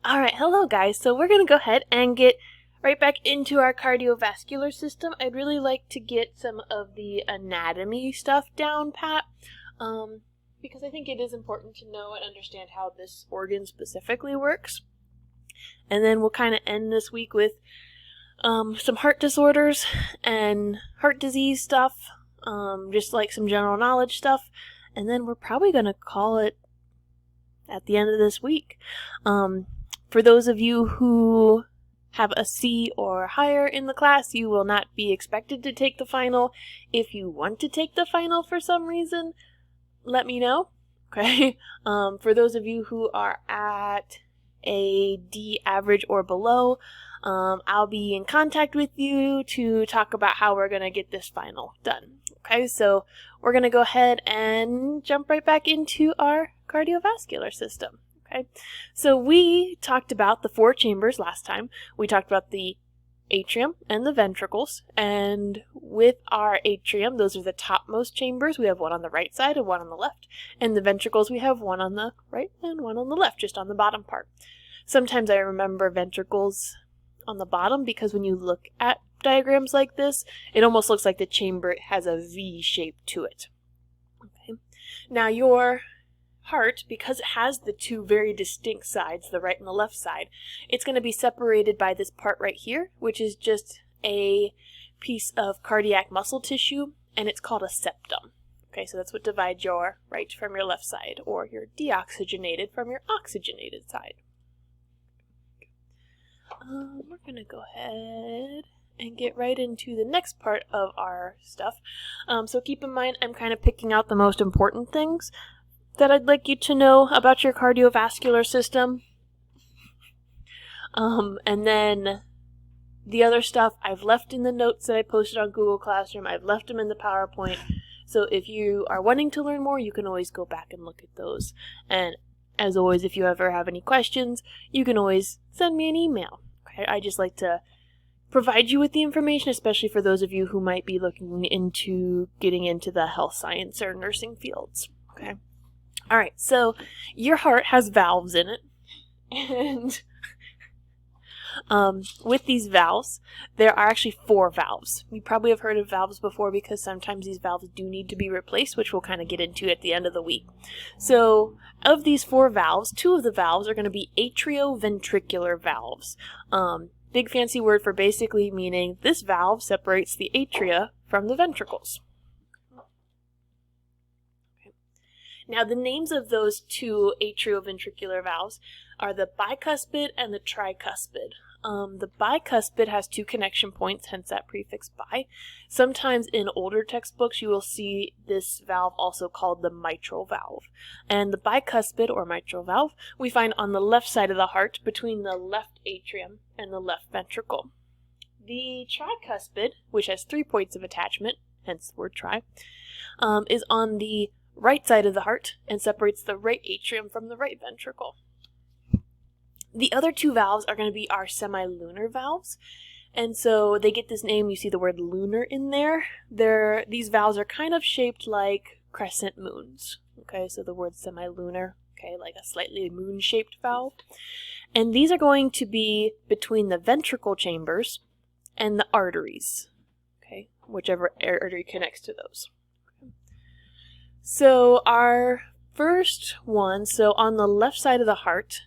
All right, hello guys. So we're going to go ahead and get right back into our cardiovascular system. I'd really like to get some of the anatomy stuff down pat, because I think it is important to know and understand how this organ specifically works. And then we'll kind of end this week with some heart disorders and heart disease stuff, just like some general knowledge stuff. And then we're probably going to call it at the end of this week. For those of you who have a C or higher in the class, you will not be expected to take the final. If you want to take the final for some reason, let me know. Okay. For those of you who are at a D average or below, I'll be in contact with you to talk about how we're going to get this final done. Okay, so we're going to go ahead and jump right back into our cardiovascular system. Okay, so we talked about the 4 chambers last time. We talked about the atrium and the ventricles, and with our atrium, those are the topmost chambers. We have one on the right side and one on the left, and the ventricles, we have one on the right and one on the left, just on the bottom part. Sometimes I remember ventricles on the bottom because when you look at diagrams like this, it almost looks like the chamber has a V shape to it. Okay. Now your heart, because it has the 2 very distinct sides, the right and the left side, it's going to be separated by this part right here, which is just a piece of cardiac muscle tissue, and it's called a septum. Okay, so that's what divides your right from your left side, or your deoxygenated from your oxygenated side. We're going to go ahead and get right into the next part of our stuff. So keep in mind, I'm kind of picking out the most important things that I'd like you to know about your cardiovascular system. And then the other stuff I've left in the notes that I posted on Google Classroom. I've left them in the PowerPoint. So if you are wanting to learn more, you can always go back and look at those. And as always, if you ever have any questions, you can always send me an email. Okay? I just like to provide you with the information, especially for those of you who might be looking into getting into the health science or nursing fields. Okay. All right, so your heart has valves in it, and with these valves, there are actually 4 valves. You probably have heard of valves before because sometimes these valves do need to be replaced, which we'll kind of get into at the end of the week. So of these 4 valves, 2 of the valves are going to be atrioventricular valves. Big fancy word for basically meaning this valve separates the atria from the ventricles. Now, the names of those 2 atrioventricular valves are the bicuspid and the tricuspid. The bicuspid has 2 connection points, hence that prefix bi. Sometimes in older textbooks you will see this valve also called the mitral valve. And the bicuspid, or mitral valve, we find on the left side of the heart between the left atrium and the left ventricle. The tricuspid, which has 3 points of attachment, hence the word tri, is on the right side of the heart and separates the right atrium from the right ventricle. The other 2 valves are going to be our semilunar valves, and so they get this name. You see the word lunar in there. These valves are kind of shaped like crescent moons. Okay, so the word semilunar, okay, like a slightly moon-shaped valve. And these are going to be between the ventricle chambers and the arteries, okay, whichever artery connects to those. So our first one, so on the left side of the heart,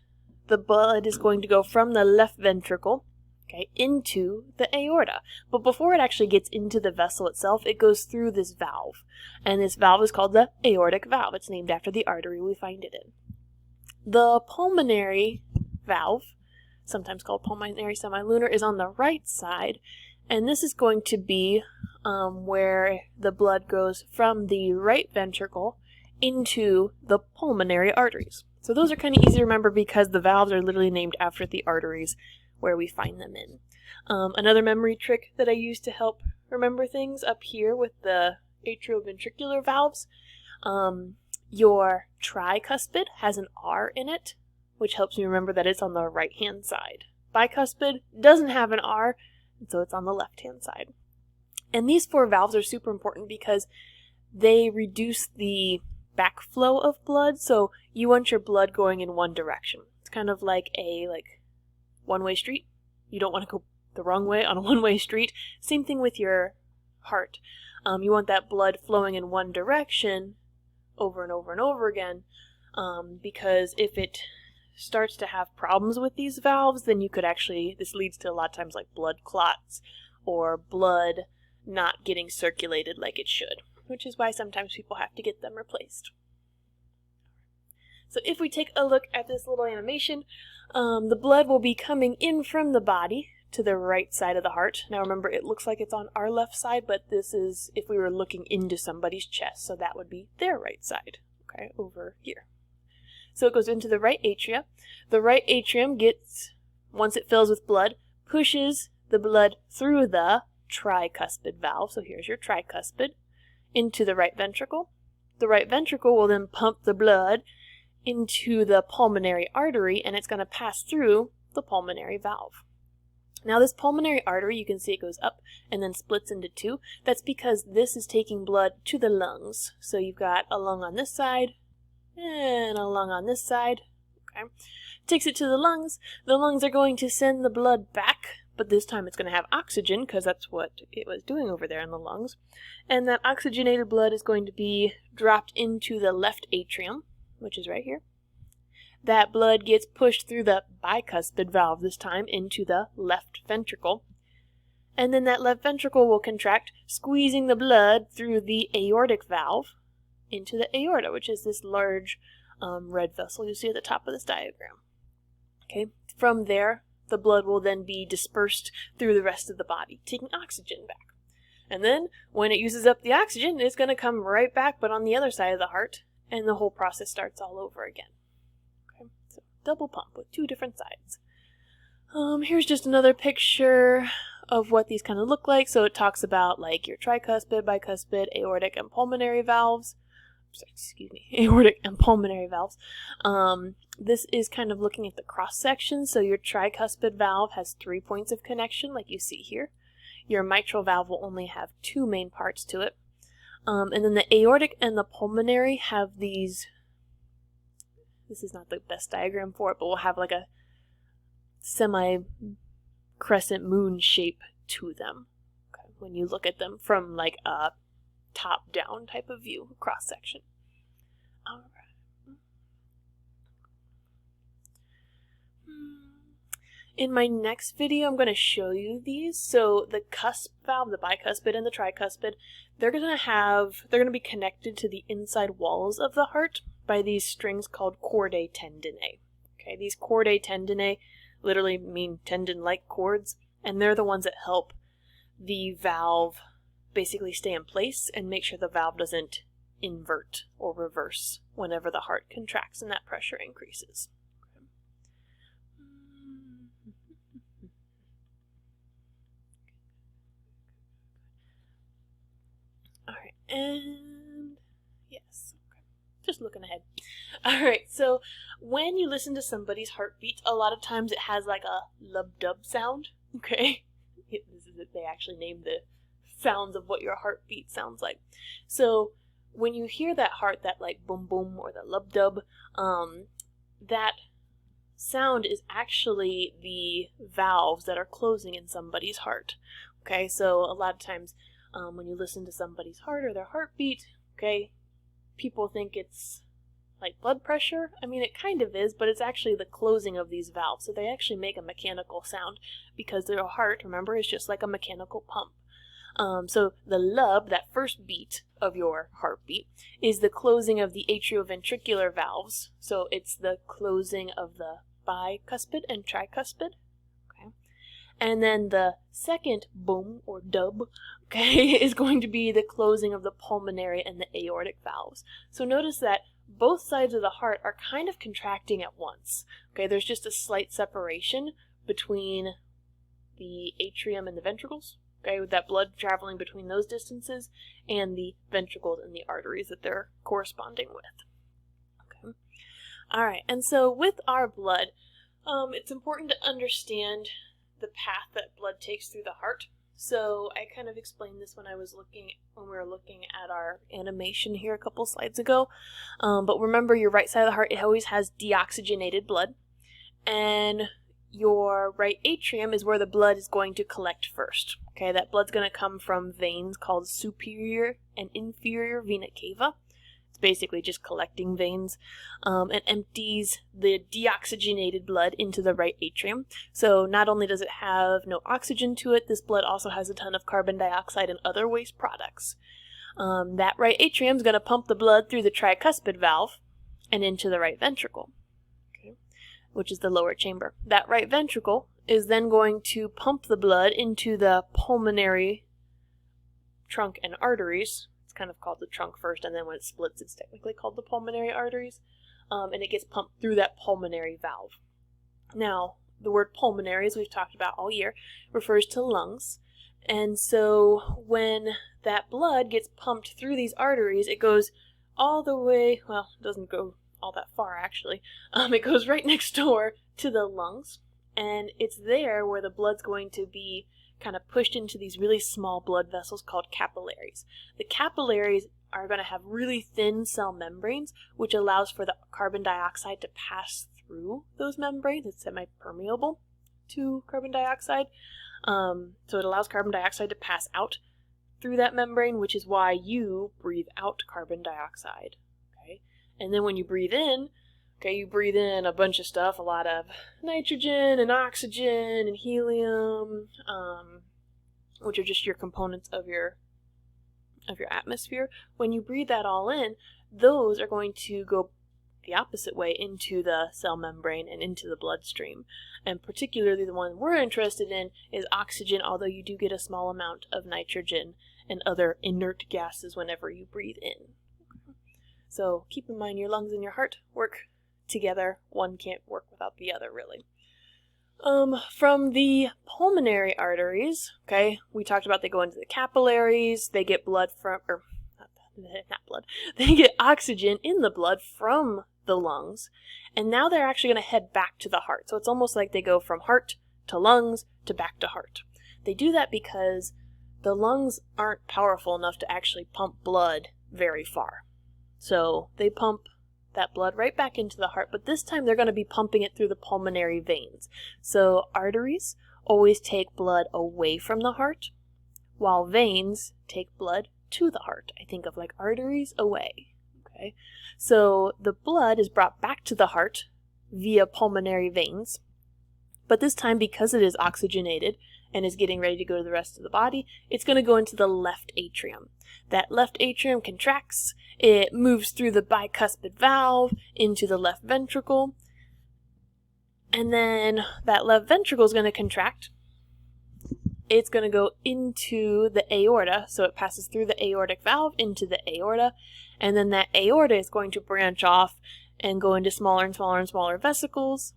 the blood is going to go from the left ventricle, okay, into the aorta. But before it actually gets into the vessel itself, it goes through this valve. And this valve is called the aortic valve. It's named after the artery we find it in. The pulmonary valve, sometimes called pulmonary semilunar, is on the right side. And this is going to be where the blood goes from the right ventricle into the pulmonary arteries. So those are kind of easy to remember because the valves are literally named after the arteries where we find them in. Another memory trick that I use to help remember things up here with the atrioventricular valves, your tricuspid has an R in it, which helps me remember that it's on the right-hand side. Bicuspid doesn't have an R, so it's on the left-hand side. And these 4 valves are super important because they reduce the backflow of blood, so you want your blood going in one direction. It's kind of like a one-way street. You don't want to go the wrong way on a one-way street. Same thing with your heart. You want that blood flowing in one direction over and over and over again, because if it starts to have problems with these valves, then you could actually, this leads to a lot of times like blood clots or blood not getting circulated like it should, which is why sometimes people have to get them replaced. So if we take a look at this little animation, the blood will be coming in from the body to the right side of the heart. Now remember, it looks like it's on our left side, but this is if we were looking into somebody's chest, so that would be their right side, okay, over here. So it goes into the right atria. The right atrium gets, once it fills with blood, pushes the blood through the tricuspid valve, so here's your tricuspid, into the right ventricle. The right ventricle will then pump the blood into the pulmonary artery, and it's going to pass through the pulmonary valve. Now this pulmonary artery, you can see it goes up and then splits into two. That's because this is taking blood to the lungs. So you've got a lung on this side and a lung on this side. Okay. Takes it to the lungs. The lungs are going to send the blood back, but this time it's going to have oxygen because that's what it was doing over there in the lungs. And that oxygenated blood is going to be dropped into the left atrium, which is right here. That blood gets pushed through the bicuspid valve this time into the left ventricle. And then that left ventricle will contract, squeezing the blood through the aortic valve into the aorta, which is this large red vessel you see at the top of this diagram. Okay, from there, the blood will then be dispersed through the rest of the body, taking oxygen back. And then, when it uses up the oxygen, it's going to come right back, but on the other side of the heart, and the whole process starts all over again. Okay, so double pump with two different sides. Here's just another picture of what these kind of look like. So it talks about like your tricuspid, bicuspid, aortic, and pulmonary valves. Excuse me, aortic and pulmonary valves. This is kind of looking at the cross section. So your tricuspid valve has 3 points of connection, like you see here. Your mitral valve will only have 2 main parts to it. And then the aortic and the pulmonary have these, this is not the best diagram for it, but we'll have like a semi-crescent moon shape to them, okay, when you look at them from like a top-down type of view, cross-section. All right. In my next video, I'm going to show you these. So the cusp valve, the bicuspid and the tricuspid, they're going to be connected to the inside walls of the heart by these strings called chordae tendineae. Okay, these chordae tendineae literally mean tendon-like cords, and they're the ones that help the valve basically stay in place and make sure the valve doesn't invert or reverse whenever the heart contracts and that pressure increases. Alright, and yes, okay. Just looking ahead. Alright, so when you listen to somebody's heartbeat, a lot of times it has like a lub-dub sound, okay? This is it, they actually named the sounds of what your heartbeat sounds like. So when you hear that heart, that like boom boom or the lub-dub, that sound is actually the valves that are closing in somebody's heart. Okay, so a lot of times when you listen to somebody's heart or their heartbeat, okay, people think it's like blood pressure. I mean, it kind of is, but it's actually the closing of these valves. So they actually make a mechanical sound because their heart, remember, is just like a mechanical pump. So the lub, that first beat of your heartbeat, is the closing of the atrioventricular valves. So it's the closing of the bicuspid and tricuspid. Okay. And then the second boom or dub, okay, is going to be the closing of the pulmonary and the aortic valves. So notice that both sides of the heart are kind of contracting at once. Okay, there's just a slight separation between the atrium and the ventricles. Okay, with that blood traveling between those distances and the ventricles and the arteries that they're corresponding with. Okay. Alright, and so with our blood, it's important to understand the path that blood takes through the heart. So I kind of explained this when we were looking at our animation here a couple slides ago. But remember, your right side of the heart, it always has deoxygenated blood. and your right atrium is where the blood is going to collect first. Okay, that blood's going to come from veins called superior and inferior vena cava. It's basically just collecting veins, and empties the deoxygenated blood into the right atrium. So not only does it have no oxygen to it, this blood also has a ton of carbon dioxide and other waste products. That right atrium is going to pump the blood through the tricuspid valve and into the right ventricle, okay, which is the lower chamber. That right ventricle is then going to pump the blood into the pulmonary trunk and arteries. Kind of called the trunk first, and then when it splits it's technically called the pulmonary arteries, and it gets pumped through that pulmonary valve. Now, the word pulmonary, as we've talked about all year, refers to lungs, and so when that blood gets pumped through these arteries, it goes all the way, well, it doesn't go all that far actually, it goes right next door to the lungs, and it's there where the blood's going to be kind of pushed into these really small blood vessels called capillaries. The capillaries are going to have really thin cell membranes, which allows for the carbon dioxide to pass through those membranes. It's semi-permeable to carbon dioxide. So it allows carbon dioxide to pass out through that membrane, which is why you breathe out carbon dioxide. Okay? And then when you breathe in, okay, you breathe in a bunch of stuff, a lot of nitrogen and oxygen and helium, which are just your components of your atmosphere. When you breathe that all in, those are going to go the opposite way into the cell membrane and into the bloodstream. And particularly the one we're interested in is oxygen, although you do get a small amount of nitrogen and other inert gases whenever you breathe in. So keep in mind your lungs and your heart work together. One can't work without the other, really. From the pulmonary arteries, okay, we talked about they go into the capillaries, they get blood from, or not blood, they get oxygen in the blood from the lungs, and now they're actually going to head back to the heart. So it's almost like they go from heart to lungs to back to heart. They do that because the lungs aren't powerful enough to actually pump blood very far. So they pump that blood right back into the heart, but this time they're going to be pumping it through the pulmonary veins. So arteries always take blood away from the heart, while veins take blood to the heart. I think of like arteries away. Okay, so the blood is brought back to the heart via pulmonary veins, but this time because it is oxygenated and is getting ready to go to the rest of the body, it's going to go into the left atrium. That left atrium contracts, it moves through the bicuspid valve into the left ventricle, and then that left ventricle is going to contract. It's going to go into the aorta, so it passes through the aortic valve into the aorta, and then that aorta is going to branch off and go into smaller and smaller and smaller vesicles.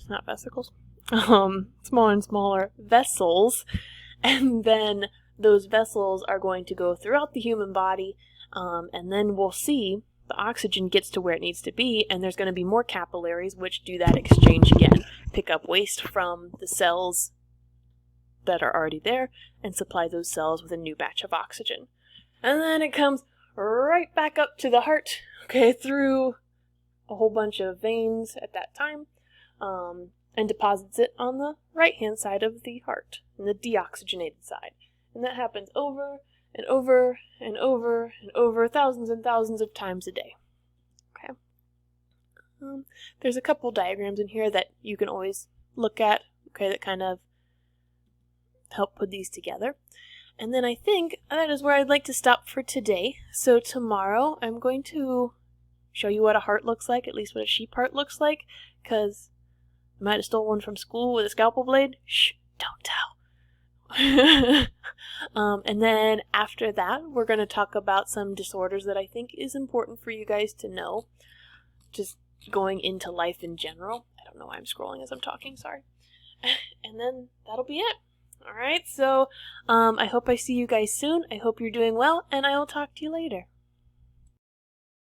Not vesicles. Smaller and smaller vessels, and then those vessels are going to go throughout the human body, and then we'll see the oxygen gets to where it needs to be, and there's going to be more capillaries which do that exchange again, pick up waste from the cells that are already there and supply those cells with a new batch of oxygen. And then it comes right back up to the heart, okay, through a whole bunch of veins at that time, and deposits it on the right-hand side of the heart, on the deoxygenated side. And that happens over and over and over and over, thousands and thousands of times a day. Okay. There's a couple diagrams in here that you can always look at, okay, that kind of help put these together. And then I think that is where I'd like to stop for today. So tomorrow I'm going to show you what a heart looks like, at least what a sheep heart looks like, because I might have stolen one from school with a scalpel blade. Shh, don't tell. And then after that, we're going to talk about some disorders that I think is important for you guys to know, just going into life in general. I don't know why I'm scrolling as I'm talking, sorry. And then that'll be it. Alright, so I hope I see you guys soon. I hope you're doing well, and I will talk to you later.